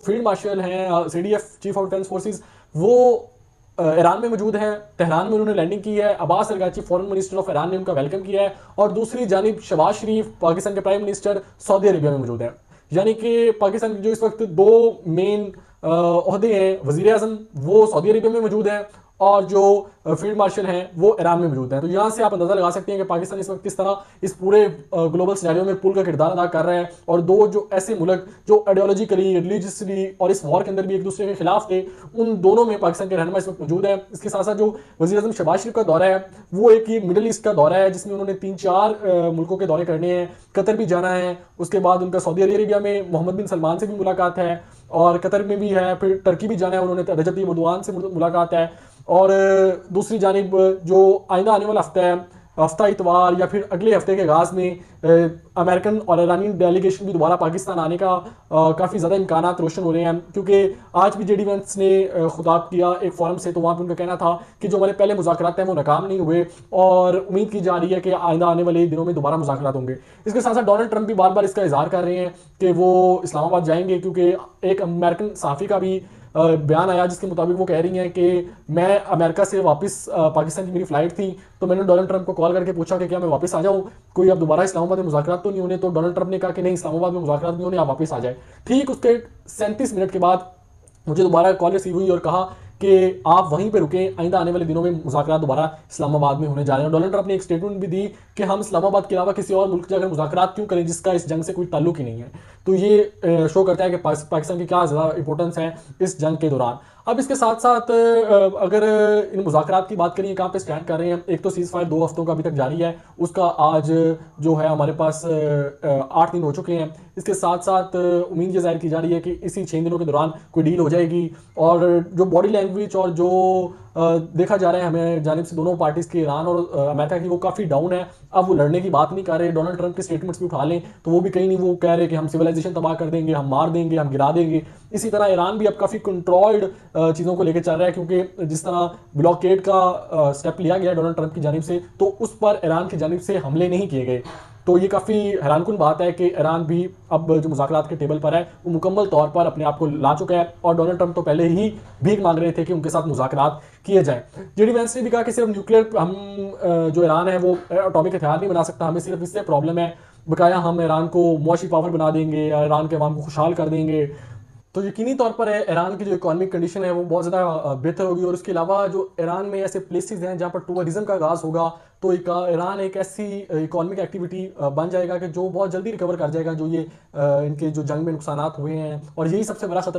Field marshal हैं, CDF chief of defence forces, वो Iran में मौजूद हैं। तेहरान में उन्होंने लैंडिंग की है। Abbas Araghchi foreign minister of Iran ने उनका वेलकम किया है। और दूसरी जानिब शहबाज शरीफ पाकिस्तान के प्राइम मिनिस्टर सऊदी अरेबिया में मौजूद है। यानी कि पाकिस्तान के जो इस वक्त दो मेन ओहदे हैं, वजीर आजम वो सऊदी अरेबिया में मौजूद है और जो फील्ड मार्शल हैं वो ईरान में मौजूद हैं। तो यहाँ से आप अंदाजा लगा सकते हैं कि पाकिस्तान इस वक्त किस तरह इस पूरे ग्लोबल सिनेरियो में पुल का किरदार अदा कर रहा है। और दो जो ऐसे मुल्क जो आइडियोलॉजिकली, रिलीजियसली और इस वॉर के अंदर भी एक दूसरे के खिलाफ थे, उन दोनों में पाकिस्तान के रहनुमा इस वक्त मौजूद है। इसके साथ साथ जो वज़ीर आज़म शहबाज शरीफ का दौरा है वो एक ये मिडल ईस्ट का दौरा है, जिसमें उन्होंने 3-4 मुल्कों के दौरे करने हैं। कतर भी जाना है, उसके बाद उनका सऊदी अरेबिया में मोहम्मद बिन सलमान से भी मुलाकात है और कतर में भी है, फिर टर्की भी जाना है, उन्होंने रजब तैयब एर्दोगान से मुलाकात है। और दूसरी जानिब जो आइंदा आने वाला हफ्ता है, हफ्ता इतवार या फिर अगले हफ्ते के आगाज़ में अमेरिकन और ईरानी डेलीगेशन भी दोबारा पाकिस्तान आने का काफ़ी ज़्यादा इम्कान रोशन हो रहे हैं। क्योंकि आज भी जेडी वेंस ने खुताब किया एक फोरम से, तो वहाँ पर उनका कहना था कि जो हमारे पहले मुज़ाकरात हैं वो नाकाम नहीं हुए और उम्मीद की जा रही है कि आइंदा आने वाले दिनों में दोबारा मुज़ाकरात होंगे। इसके साथ साथ डोनाल्ड ट्रंप भी बार बार इसका इजहार कर रहे हैं कि वो इस्लामाबाद जाएंगे, क्योंकि एक अमेरिकन सहाफ़ी का भी बयान आया जिसके मुताबिक वो कह रही हैं कि मैं अमेरिका से वापस, पाकिस्तान की मेरी फ़्लाइट थी, तो मैंने डोनाल्ड ट्रंप को कॉल करके पूछा कि क्या मैं वापस आ जाऊँ, कोई अब दोबारा इस्लामाबाद में मुज़ाकरात तो नहीं होने। तो डोनाल्ड ट्रंप ने कहा कि नहीं, इस्लामाबाद में मुज़ाकरात नहीं होने, आप वापस आ जाए। ठीक उसके 37 मिनट के बाद मुझे दोबारा कॉल रिसीव हुई और कहा कि आप वहीं पे रुकें, आइंदा आने वाले दिनों में मुज़ाकरात दोबारा इस्लामाबाद में होने जा रहे हैं। डोनाल्ड ट्रंप ने एक स्टेटमेंट भी दी कि हम इस्लामाबाद के अलावा किसी और मुल्क से अगर मुज़ाकरात क्यों करें जिसका इस जंग से कोई ताल्लुक ही नहीं है। तो ये शो करता है कि पाकिस्तान की क्या ज़्यादा इंपॉर्टेंस है इस जंग के दौरान। अब इसके साथ साथ अगर इन मुज़ाकरात की बात करें कहाँ पे स्टैंड कर रहे हैं, एक तो सीज़ फायर 2 हफ्तों का अभी तक जारी है, उसका आज जो है हमारे पास 8 दिन हो चुके हैं। इसके साथ साथ उम्मीद ये जाहिर की जा रही है कि इसी 6 दिनों के दौरान कोई डील हो जाएगी। और जो बॉडी लैंग्वेज और जो देखा जा रहा है हमें जानिब से दोनों पार्टीज़ की, ईरान और अमेरिका की, वो काफ़ी डाउन है। अब वो लड़ने की बात नहीं कर रहे। डोनाल्ड ट्रंप के स्टेटमेंट्स भी उठा लें तो वो भी कहीं नहीं वो कह रहे कि हम सिविलाइजेशन तबाह कर देंगे, हम मार देंगे, हम गिरा देंगे। इसी तरह ईरान भी अब काफ़ी कंट्रोल्ड चीज़ों को लेकर चल रहा है, क्योंकि जिस तरह ब्लॉकेड का स्टेप लिया गया डोनाल्ड ट्रंप की जानिब से, तो उस पर ईरान की जानिब से हमले नहीं किए गए। तो ये काफ़ी हैरानकुन बात है कि ईरान भी अब जो मुज़ाकरात के टेबल पर है वो मुकम्मल तौर पर अपने आप को ला चुका है। और डोनाल्ड ट्रंप तो पहले ही भीख मांग रहे थे कि उनके साथ मुज़ाकरात किए जाए। जेडी वेंस ने भी कहा कि सिर्फ न्यूक्लियर हम जो ईरान है वो एटॉमिक हथियार नहीं बना सकता, हमें सिर्फ इससे प्रॉब्लम है, बकाया हम ईरान को मुआशी पावर बना देंगे या ईरान के अवाम को खुशहाल कर देंगे। तो यकीनी तौर पर है ईरान की जो इकोनॉमिक कंडीशन है वो बहुत ज़्यादा बेहतर होगी। और उसके अलावा जो ईरान में ऐसे प्लेसेस हैं जहाँ पर टूरिज्म का आगाज़ होगा, तो ईरान एक ऐसी इकोनॉमिक एक्टिविटी बन जाएगा कि जो बहुत जल्दी रिकवर कर जाएगा जो ये इनके जो जंग में नुकसानात हुए हैं। और यही सबसे बड़ा खतरा